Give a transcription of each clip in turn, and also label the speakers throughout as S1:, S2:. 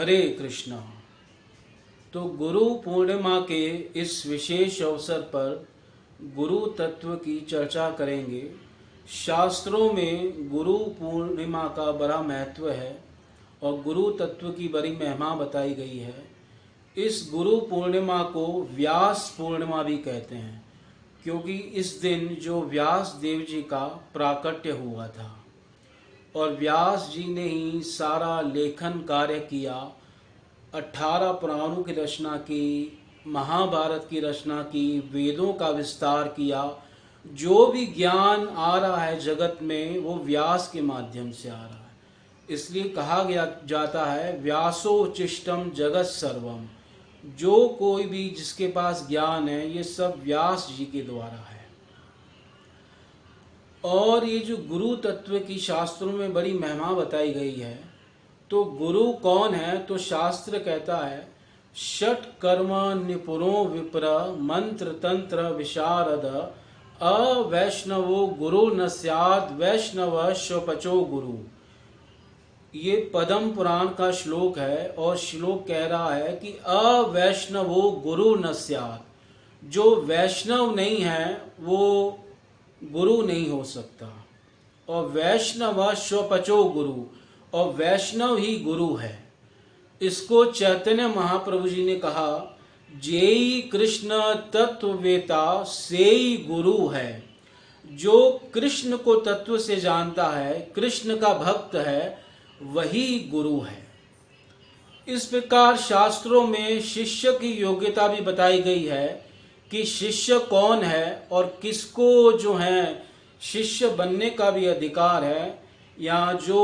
S1: हरे कृष्णा। तो गुरु पूर्णिमा के इस विशेष अवसर पर गुरु तत्व की चर्चा करेंगे। शास्त्रों में गुरु पूर्णिमा का बड़ा महत्व है और गुरु तत्व की बड़ी महिमा बताई गई है। इस गुरु पूर्णिमा को व्यास पूर्णिमा भी कहते हैं, क्योंकि इस दिन जो व्यास देव जी का प्राकट्य हुआ था और व्यास जी ने ही सारा लेखन कार्य किया, 18 पुराणों की रचना की, महाभारत की रचना की, वेदों का विस्तार किया। जो भी ज्ञान आ रहा है जगत में वो व्यास के माध्यम से आ रहा है। इसलिए कहा गया जाता है व्यासोचिष्टम जगत सर्वम। जो कोई भी जिसके पास ज्ञान है ये सब व्यास जी के द्वारा है। और ये जो गुरु तत्व की शास्त्रों में बड़ी महिमा बताई गई है, तो गुरु कौन है? तो शास्त्र कहता है षट कर्म निपुणो विप्र मंत्र तंत्र विशारद अवैष्णवो गुरु न स्याद् वैष्णव स्वपचो गुरु। ये पद्म पुराण का श्लोक है और श्लोक कह रहा है कि अवैष्णवो गुरु न स्याद्। जो वैष्णव नहीं है वो गुरु नहीं हो सकता। और वैष्णव स्वपचो गुरु, और वैष्णव ही गुरु है। इसको चैतन्य महाप्रभु जी ने कहा जेई कृष्ण तत्ववेता सेई गुरु है। जो कृष्ण को तत्व से जानता है, कृष्ण का भक्त है, वही गुरु है। इस प्रकार शास्त्रों में शिष्य की योग्यता भी बताई गई है कि शिष्य कौन है और किसको जो है शिष्य बनने का भी अधिकार है, या जो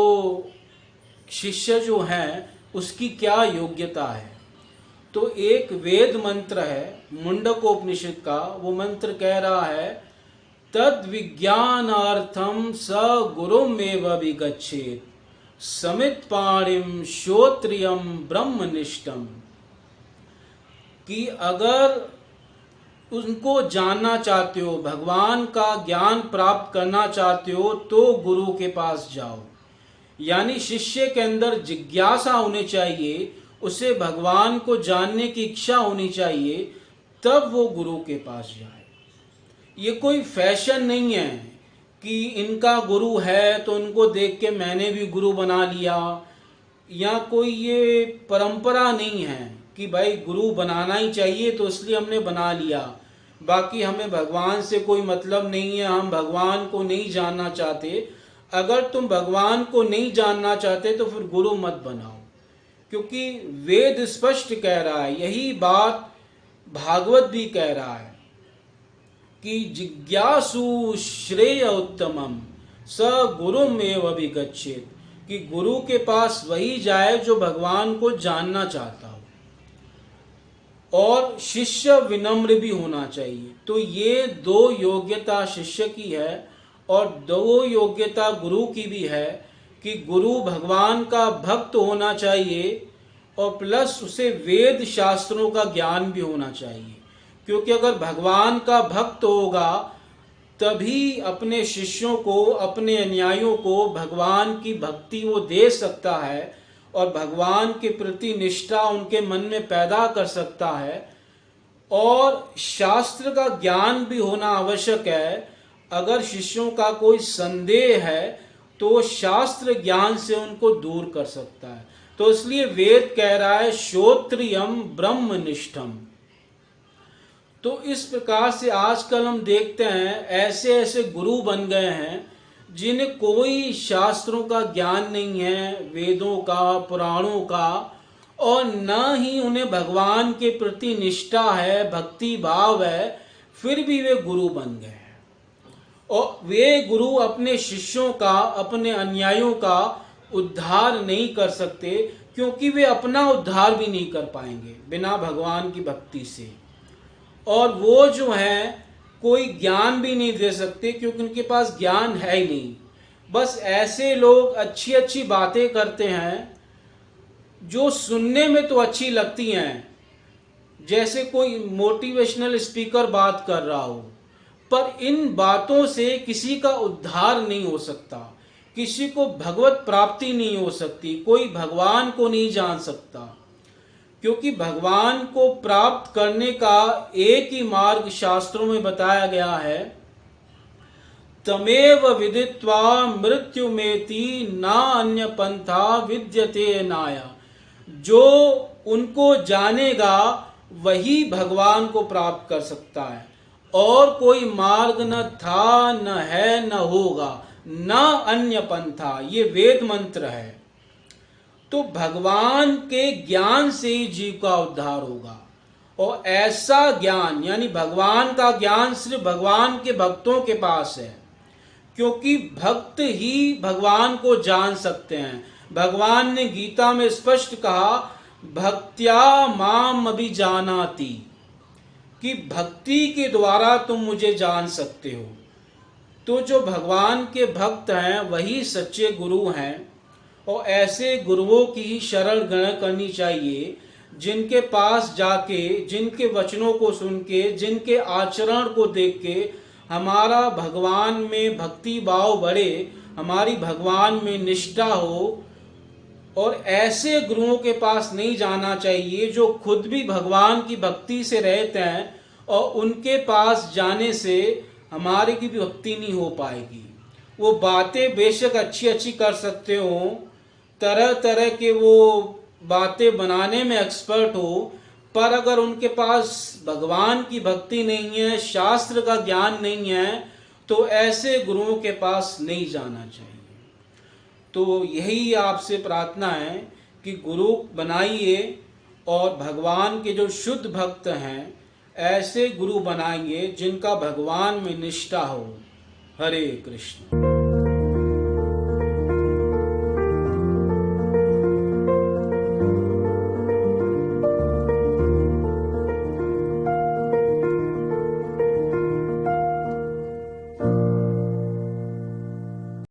S1: शिष्य जो है उसकी क्या योग्यता है। तो एक वेद मंत्र है मुंडकोपनिषद का, वो मंत्र कह रहा है तद विज्ञानार्थम स गुरुमेव विगच्छेत् समित पाणिम श्रोत्रियम ब्रह्मनिष्ठम। कि अगर उनको जानना चाहते हो, भगवान का ज्ञान प्राप्त करना चाहते हो, तो गुरु के पास जाओ। यानी शिष्य के अंदर जिज्ञासा होनी चाहिए, उसे भगवान को जानने की इच्छा होनी चाहिए, तब वो गुरु के पास जाए। ये कोई फैशन नहीं है कि इनका गुरु है तो उनको देख के मैंने भी गुरु बना लिया, या कोई ये परंपरा नहीं है कि भाई गुरु बनाना ही चाहिए तो इसलिए हमने बना लिया, बाकी हमें भगवान से कोई मतलब नहीं है, हम भगवान को नहीं जानना चाहते। अगर तुम भगवान को नहीं जानना चाहते तो फिर गुरु मत बनाओ, क्योंकि वेद स्पष्ट कह रहा है, यही बात भागवत भी कह रहा है कि जिज्ञासु श्रेय उत्तमम स गुरुमेव अभिगच्छेत्। कि गुरु के पास वही जाए जो भगवान को जानना चाहता हो। और शिष्य विनम्र भी होना चाहिए। तो ये दो योग्यता शिष्य की है और दो योग्यता गुरु की भी है कि गुरु भगवान का भक्त होना चाहिए और प्लस उसे वेद शास्त्रों का ज्ञान भी होना चाहिए। क्योंकि अगर भगवान का भक्त होगा तभी अपने शिष्यों को, अपने अनुयायियों को भगवान की भक्ति वो दे सकता है और भगवान के प्रति निष्ठा उनके मन में पैदा कर सकता है। और शास्त्र का ज्ञान भी होना आवश्यक है। अगर शिष्यों का कोई संदेह है तो शास्त्र ज्ञान से उनको दूर कर सकता है। तो इसलिए वेद कह रहा है श्रोत्रियम ब्रह्मनिष्ठम। तो इस प्रकार से आजकल हम देखते हैं ऐसे ऐसे गुरु बन गए हैं जिन्हें कोई शास्त्रों का ज्ञान नहीं है, वेदों का, पुराणों का, और न ही उन्हें भगवान के प्रति निष्ठा है, भक्ति भाव है, फिर भी वे गुरु बन गए हैं। और वे गुरु अपने शिष्यों का, अपने अनुयायियों का उद्धार नहीं कर सकते, क्योंकि वे अपना उद्धार भी नहीं कर पाएंगे बिना भगवान की भक्ति से। और वो जो है कोई ज्ञान भी नहीं दे सकते, क्योंकि उनके पास ज्ञान है ही नहीं। बस ऐसे लोग अच्छी अच्छी बातें करते हैं जो सुनने में तो अच्छी लगती हैं, जैसे कोई मोटिवेशनल स्पीकर बात कर रहा हो, पर इन बातों से किसी का उद्धार नहीं हो सकता, किसी को भगवत प्राप्ति नहीं हो सकती, कोई भगवान को नहीं जान सकता। क्योंकि भगवान को प्राप्त करने का एक ही मार्ग शास्त्रों में बताया गया है, तमेव विदित्वा मृत्युमेति ना अन्य पंथा विद्यते नाया। जो उनको जानेगा वही भगवान को प्राप्त कर सकता है, और कोई मार्ग न था, न है, न होगा, न अन्य पंथा। ये वेद मंत्र है। तो भगवान के ज्ञान से ही जीव का उद्धार होगा। और ऐसा ज्ञान, यानी भगवान का ज्ञान सिर्फ भगवान के भक्तों के पास है, क्योंकि भक्त ही भगवान को जान सकते हैं। भगवान ने गीता में स्पष्ट कहा, भक्त्या माम अभिजानाति, कि भक्ति के द्वारा तुम मुझे जान सकते हो। तो जो भगवान के भक्त हैं वही सच्चे गुरु हैं, और ऐसे गुरुओं की ही शरण ग्रहण करनी चाहिए, जिनके पास जाके, जिनके वचनों को सुन के, जिनके आचरण को देख के हमारा भगवान में भक्ति भाव बढ़े, हमारी भगवान में निष्ठा हो। और ऐसे गुरुओं के पास नहीं जाना चाहिए जो खुद भी भगवान की भक्ति से रहते हैं, और उनके पास जाने से हमारी की भी भक्ति नहीं हो पाएगी। वो बातें बेशक अच्छी अच्छी कर सकते हो, तरह तरह के वो बातें बनाने में एक्सपर्ट हो, पर अगर उनके पास भगवान की भक्ति नहीं है, शास्त्र का ज्ञान नहीं है, तो ऐसे गुरुओं के पास नहीं जाना चाहिए। तो यही आपसे प्रार्थना है कि गुरु बनाइए, और भगवान के जो शुद्ध भक्त हैं ऐसे गुरु बनाएंगे जिनका भगवान में निष्ठा हो। हरे कृष्ण।